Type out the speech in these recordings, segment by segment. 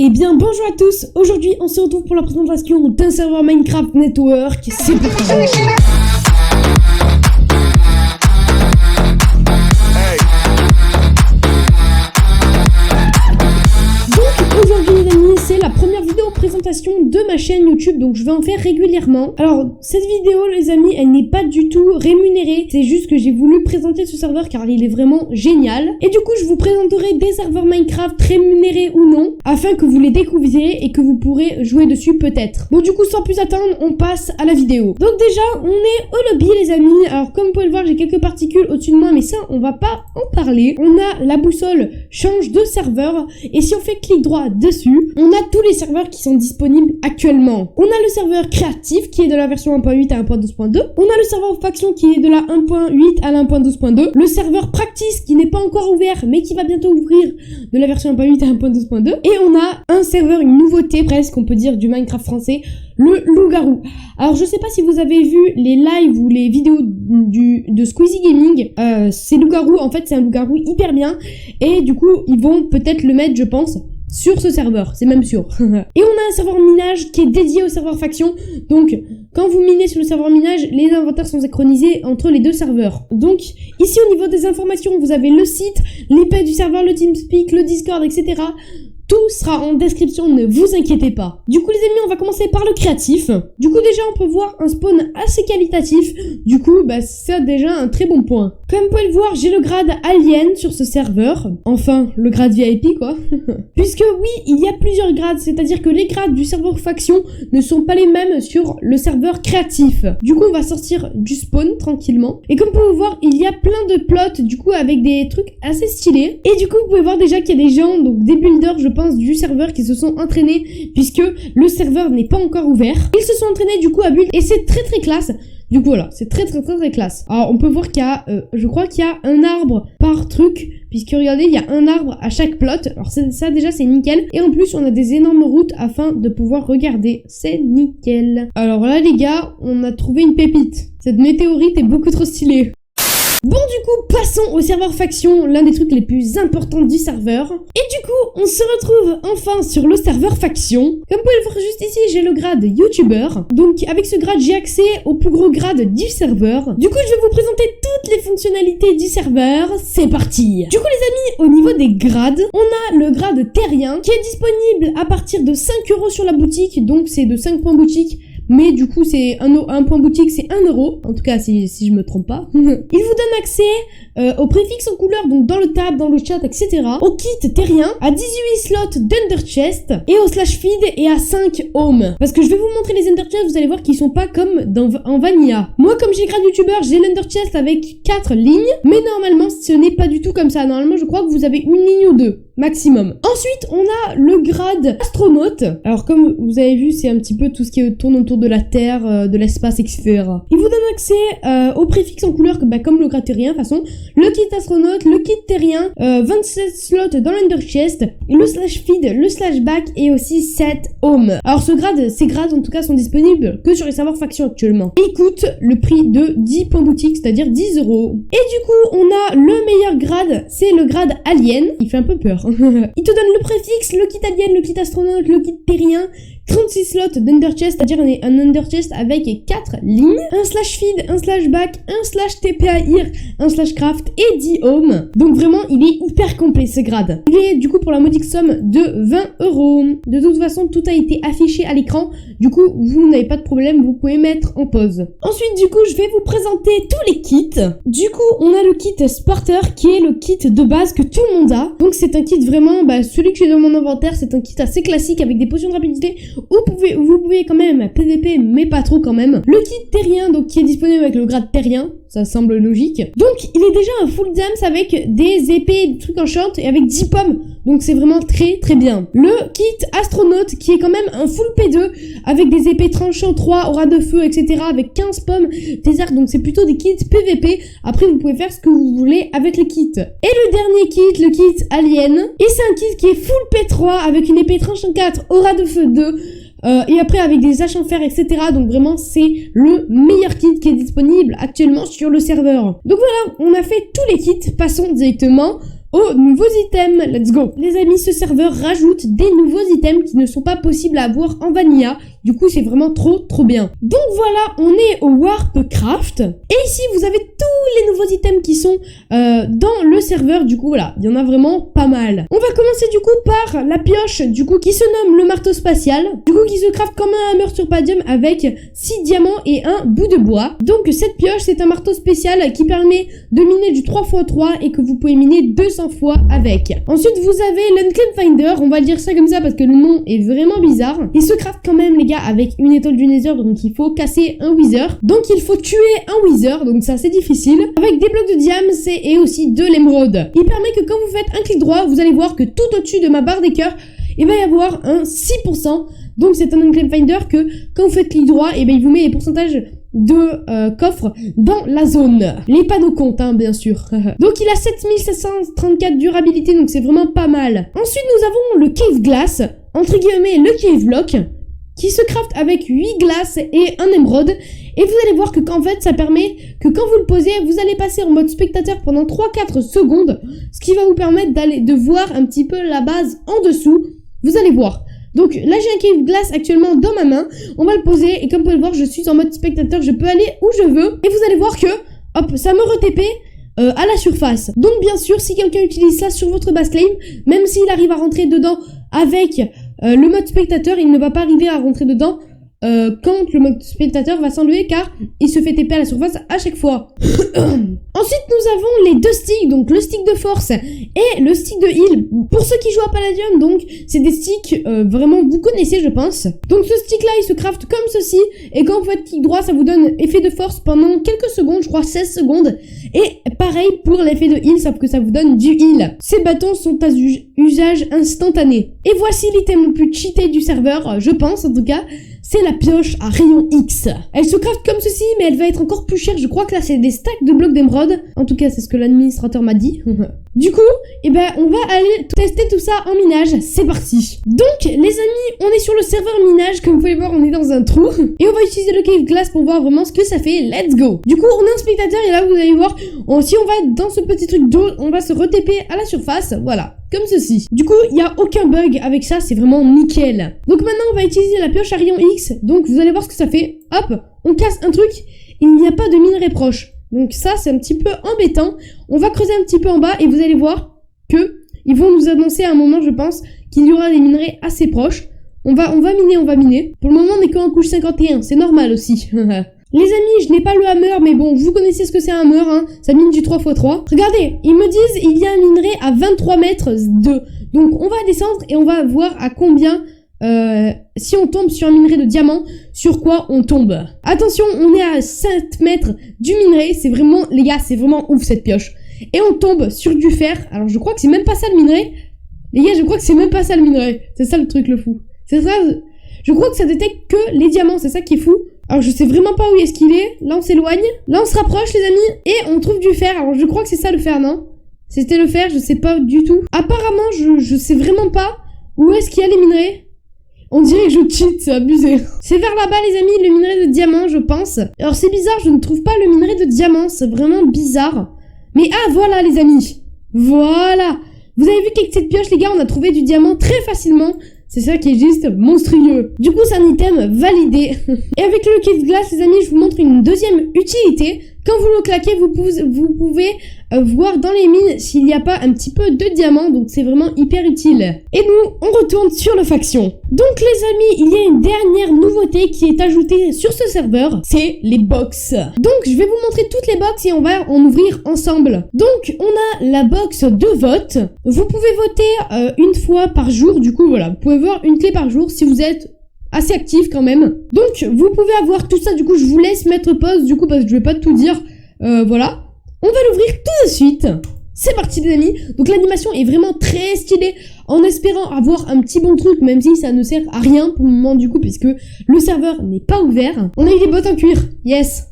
Eh bien bonjour à tous, aujourd'hui on se retrouve pour la présentation d'un serveur Minecraft Network, c'est parti. Donc aujourd'hui les amis, c'est la première vidéo présentation de ma chaîne YouTube, donc je vais en faire régulièrement. Alors cette vidéo les amis, elle n'est pas du tout rémunérée, c'est juste que j'ai voulu présenter ce serveur car il est vraiment génial. Et du coup je vous présenterai des serveurs Minecraft rémunérés ou non, afin que vous les découvriez et que vous pourrez jouer dessus peut-être. Bon du coup sans plus attendre, on passe à la vidéo. Donc déjà on est au lobby les amis. Alors comme vous pouvez le voir, j'ai quelques particules au-dessus de moi, mais ça on va pas en parler. On a la boussole change de serveur, et si on fait clic droit dessus, on a tous les serveurs qui sont disponibles actuellement. On a le serveur créatif qui est de la version 1.8 à 1.12.2. On a le serveur faction qui est de la 1.8 à la 1.12.2. Le serveur practice qui n'est pas encore ouvert mais qui va bientôt ouvrir de la version 1.8 à 1.12.2. Et on a un serveur, une nouveauté presque on peut dire du Minecraft français, le loup-garou. Alors je sais pas si vous avez vu les lives ou les vidéos de Squeezie Gaming, c'est loup-garou, en fait c'est un loup-garou hyper bien, et du coup ils vont peut-être le mettre je pense sur ce serveur, c'est même sûr. Et on a un serveur minage qui est dédié au serveur faction, donc quand vous minez sur le serveur minage, les inventaires sont synchronisés entre les deux serveurs. Donc ici au niveau des informations, vous avez le site, l'IP du serveur, le TeamSpeak, le Discord, etc. Tout sera en description, ne vous inquiétez pas. Du coup les amis, on va commencer par le créatif. Du coup déjà on peut voir un spawn assez qualitatif. Du coup c'est déjà un très bon point. Comme vous pouvez le voir, j'ai le grade alien sur ce serveur. Enfin, le grade VIP quoi. Puisque oui, il y a plusieurs grades, c'est-à-dire que les grades du serveur faction ne sont pas les mêmes sur le serveur créatif. Du coup on va sortir du spawn tranquillement. Et comme vous pouvez voir, il y a plein de plots du coup avec des trucs assez stylés. Et du coup vous pouvez voir déjà qu'il y a des gens, donc des builders je pense du serveur qui se sont entraînés puisque le serveur n'est pas encore ouvert. Ils se sont entraînés du coup à build et c'est très classe. Du coup voilà, c'est très classe. Alors on peut voir qu'il y a, je crois qu'il y a un arbre par truc, puisque regardez, il y a un arbre à chaque plot. Alors ça déjà c'est nickel. Et en plus on a des énormes routes afin de pouvoir regarder. C'est nickel. Alors là les gars, on a trouvé une pépite. Cette météorite est beaucoup trop stylée. Bon du coup, passons au serveur faction, l'un des trucs les plus importants du serveur. Et du coup, on se retrouve enfin sur le serveur faction. Comme vous pouvez le voir juste ici, j'ai le grade YouTuber. Donc avec ce grade, j'ai accès au plus gros grade du serveur. Du coup, je vais vous présenter toutes les fonctionnalités du serveur. C'est parti. Du coup les amis, au niveau des grades, on a le grade terrien qui est disponible à partir de 5 € sur la boutique. Donc c'est de 5 points boutique. Mais du coup c'est un point boutique c'est 1 €, en tout cas si je me trompe pas. Il vous donne accès aux préfixes en couleur, donc dans le tab, dans le chat, etc. Au kit terrien, à 18 slots d'Under Chest, et au slash feed et à 5 home. Parce que je vais vous montrer les Ender Chest, vous allez voir qu'ils sont pas comme en Vanilla. Moi comme j'ai grade YouTuber, j'ai l'Under Chest avec 4 lignes, mais normalement ce n'est pas du tout comme ça. Normalement je crois que vous avez une ligne ou deux maximum. Ensuite on a le grade astronaute. Alors comme vous avez vu, c'est un petit peu tout ce qui tourne autour de la Terre, de l'espace, etc. Il vous donne accès aux préfixes en couleur comme le grade terrien, de toute façon. Le kit astronaute, le kit terrien, 27 slots dans l'Under Chest, le slash feed, le slash back et aussi 7 home. Alors ces grades en tout cas sont disponibles que sur les serveurs factions actuellement. Ils coûtent le prix de 10 points boutique, c'est-à-dire 10 €. Et du coup on a le meilleur grade, c'est le grade alien. Il fait un peu peur. Il te donne le préfixe, le kit alien, le kit astronaute, le kit terrien, 36 slots d'Under Chest, c'est-à-dire un Under Chest avec 4 lignes, un slash feed, un slash back, un slash TPAIR, un slash craft et 10 home. Donc vraiment, il est hyper complet ce grade. Il est du coup pour la modique somme de 20 €. De toute façon, tout a été affiché à l'écran. Du coup, vous n'avez pas de problème, vous pouvez mettre en pause. Ensuite, du coup, je vais vous présenter tous les kits. Du coup, on a le kit Starter qui est le kit de base que tout le monde a. Donc c'est un kit vraiment, celui que j'ai dans mon inventaire, c'est un kit assez classique avec des potions de rapidité. Vous pouvez quand même PVP, mais pas trop quand même. Le kit terrien, donc qui est disponible avec le grade terrien, ça semble logique. Donc il est déjà un full dams avec des épées, des trucs enchant et avec 10 pommes. Donc c'est vraiment très bien. Le kit astronaute qui est quand même un full P2 avec des épées tranchant 3, aura de feu, etc. avec 15 pommes, des arcs, donc c'est plutôt des kits PVP. Après vous pouvez faire ce que vous voulez avec les kits. Et le dernier kit, le kit alien. Et c'est un kit qui est full P3 avec une épée tranchant 4, aura de feu 2. Et après avec des haches en fer, etc. Donc vraiment c'est le meilleur kit qui est disponible actuellement sur le serveur. Donc voilà, on a fait tous les kits. Passons directement aux nouveaux items. Let's go. Les amis, ce serveur rajoute des nouveaux items qui ne sont pas possibles à avoir en vanilla. Du coup, c'est vraiment trop bien. Donc voilà, on est au Warpcraft. Et ici, vous avez tous les nouveaux items qui sont dans le serveur. Du coup, voilà, il y en a vraiment pas mal. On va commencer du coup par la pioche, du coup, qui se nomme le marteau spatial. Du coup, qui se craft comme un hammer sur padium avec 6 diamants et un bout de bois. Donc cette pioche, c'est un marteau spécial qui permet de miner du 3x3 et que vous pouvez miner 200 fois avec. Ensuite, vous avez l'Unclaimed Finder. On va le dire ça comme ça parce que le nom est vraiment bizarre. Il se craft quand même, les gars, avec une étoile du Nether, donc il faut casser un Wither. Donc il faut tuer un Wither, donc ça c'est difficile. Avec des blocs de diams et aussi de l'émeraude. Il permet que quand vous faites un clic droit, vous allez voir que tout au-dessus de ma barre des cœurs, il va y avoir un 6%. Donc c'est un Unclaimed Finder que quand vous faites clic droit, et il vous met les pourcentages de coffres dans la zone. Les panneaux comptent, hein, bien sûr. Donc il a 7734 durabilité, donc c'est vraiment pas mal. Ensuite nous avons le Cave Glass, entre guillemets le Cave Block, qui se craft avec 8 glaces et un émeraude. Et vous allez voir que en fait ça permet que quand vous le posez, vous allez passer en mode spectateur pendant 3-4 secondes, ce qui va vous permettre de voir un petit peu la base en dessous. Vous allez voir. Donc là j'ai un Cave Glass actuellement dans ma main, on va le poser et comme vous pouvez le voir je suis en mode spectateur, je peux aller où je veux. Et vous allez voir que, hop, ça me re-TP à la surface. Donc bien sûr si quelqu'un utilise ça sur votre base claim, même s'il arrive à rentrer dedans avec le mode spectateur, il ne va pas arriver à rentrer dedans quand le mode spectateur va s'enlever car il se fait TP à la surface à chaque fois. Ensuite nous avons les deux sticks, donc le stick de force et le stick de heal. Pour ceux qui jouent à Palladium, donc c'est des sticks vraiment vous connaissez je pense. Donc ce stick là il se craft comme ceci et quand vous faites clic droit ça vous donne effet de force pendant quelques secondes, je crois 16 secondes. Et pareil pour l'effet de heal, sauf que ça vous donne du heal. Ces bâtons sont à usage instantané. Et voici l'item le plus cheaté du serveur, je pense en tout cas. C'est la pioche à rayon X. Elle se craft comme ceci, mais elle va être encore plus chère. Je crois que là, c'est des stacks de blocs d'émeraude. En tout cas, c'est ce que l'administrateur m'a dit. Du coup, on va aller tester tout ça en minage. C'est parti. Donc, les amis, on est sur le serveur minage. Comme vous pouvez voir, on est dans un trou. Et on va utiliser le Cave Glass pour voir vraiment ce que ça fait. Let's go. Du coup, on est un spectateur et là, vous allez voir, si on va dans ce petit truc d'eau, on va se re-TP à la surface. Voilà. Comme ceci. Du coup, il n'y a aucun bug avec ça, c'est vraiment nickel. Donc maintenant, on va utiliser la pioche à rayon X. Donc vous allez voir ce que ça fait. Hop, on casse un truc, il n'y a pas de minerai proche. Donc ça, c'est un petit peu embêtant. On va creuser un petit peu en bas et vous allez voir que ils vont nous annoncer à un moment, je pense, qu'il y aura des minerais assez proches. On va miner. Pour le moment, on est qu'en couche 51, c'est normal aussi. Les amis, je n'ai pas le hammer, mais bon, vous connaissez ce que c'est un hammer, hein. Ça mine du 3x3. Regardez, ils me disent, il y a un minerai à 23 mètres de. Donc, on va descendre et on va voir à combien, si on tombe sur un minerai de diamant, sur quoi on tombe. Attention, on est à 7 mètres du minerai. C'est vraiment, les gars, c'est vraiment ouf cette pioche. Et on tombe sur du fer. Alors, je crois que c'est même pas ça le minerai. Les gars, je crois que c'est même pas ça le minerai. C'est ça le truc, le fou. C'est ça. Je crois que ça détecte que les diamants, c'est ça qui est fou. Alors je sais vraiment pas où est-ce qu'il est. Là on s'éloigne. Là on se rapproche les amis. Et on trouve du fer. Alors je crois que c'est ça le fer, non? C'était le fer, je sais pas du tout. Apparemment je sais vraiment pas où est-ce qu'il y a les minerais. On dirait que je cheat, c'est abusé. C'est vers là-bas les amis, le minerai de diamant je pense. Alors c'est bizarre, je ne trouve pas le minerai de diamant. C'est vraiment bizarre. Mais ah voilà les amis. Voilà. Vous avez vu qu'avec cette pioche les gars on a trouvé du diamant très facilement. C'est ça qui est juste monstrueux. Du coup, c'est un item validé. Et avec le Cave Glass, les amis, je vous montre une deuxième utilité. Quand vous le claquez, vous pouvez voir dans les mines s'il n'y a pas un petit peu de diamants. Donc, c'est vraiment hyper utile. Et nous, on retourne sur le faction. Donc, les amis, il y a une dernière nouveauté qui est ajoutée sur ce serveur. C'est les box. Donc, je vais vous montrer toutes les box et on va en ouvrir ensemble. Donc, on a la box de vote. Vous pouvez voter une fois par jour. Du coup, voilà, vous pouvez voir une clé par jour si vous êtes assez actif quand même. Donc vous pouvez avoir tout ça, du coup je vous laisse mettre pause du coup parce que je vais pas tout dire. Voilà, on va l'ouvrir tout de suite. C'est parti les amis. Donc l'animation est vraiment très stylée, en espérant avoir un petit bon truc, même si ça ne sert à rien pour le moment du coup puisque le serveur n'est pas ouvert. On a eu des bottes en cuir, yes.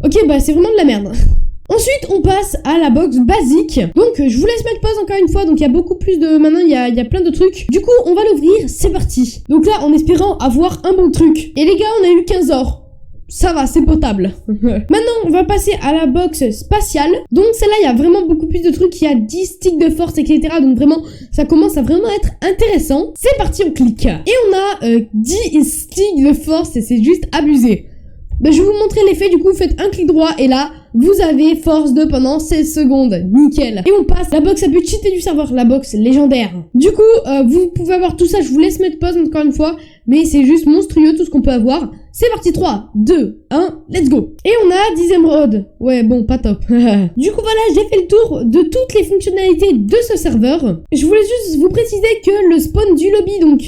Ok, bah c'est vraiment de la merde. Ensuite, on passe à la box basique. Donc, je vous laisse mettre pause encore une fois. Donc, il y a beaucoup plus de... Maintenant, il y a plein de trucs. Du coup, on va l'ouvrir. C'est parti. Donc là, en espérant avoir un bon truc. Et les gars, on a eu 15 or. ça va, c'est potable. Maintenant, on va passer à la box spatiale. Donc celle-là, il y a vraiment beaucoup plus de trucs. Il y a 10 sticks de force, etc. Donc vraiment, ça commence à vraiment être intéressant. C'est parti, on clique. Et on a 10 sticks de force et c'est juste abusé. Ben, je vais vous montrer l'effet. Du coup, vous faites un clic droit et là, vous avez force 2 pendant 16 secondes. Nickel. Et on passe. La box a pu cheater du serveur. La box légendaire. Du coup, vous pouvez avoir tout ça. Je vous laisse mettre pause encore une fois. Mais c'est juste monstrueux tout ce qu'on peut avoir. C'est parti, 3, 2, 1, let's go. Et on a 10 émeraudes. Ouais, bon, pas top. Du coup, voilà, j'ai fait le tour de toutes les fonctionnalités de ce serveur. Je voulais juste vous préciser que le spawn du lobby, donc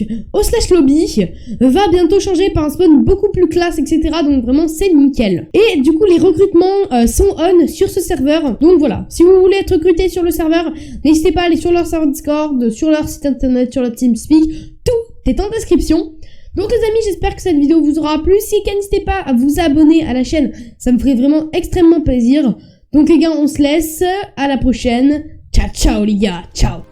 /lobby, va bientôt changer par un spawn beaucoup plus classe, etc. Donc vraiment, c'est nickel. Et du coup, les recrutements sont on sur ce serveur. Donc voilà, si vous voulez être recruté sur le serveur, n'hésitez pas à aller sur leur serveur Discord, sur leur site internet, sur leur TeamSpeak. Tout est en description. Donc les amis, j'espère que cette vidéo vous aura plu. Si n'hésitez pas à vous abonner à la chaîne, ça me ferait vraiment extrêmement plaisir. Donc les gars, on se laisse. À la prochaine. Ciao, ciao les gars. Ciao.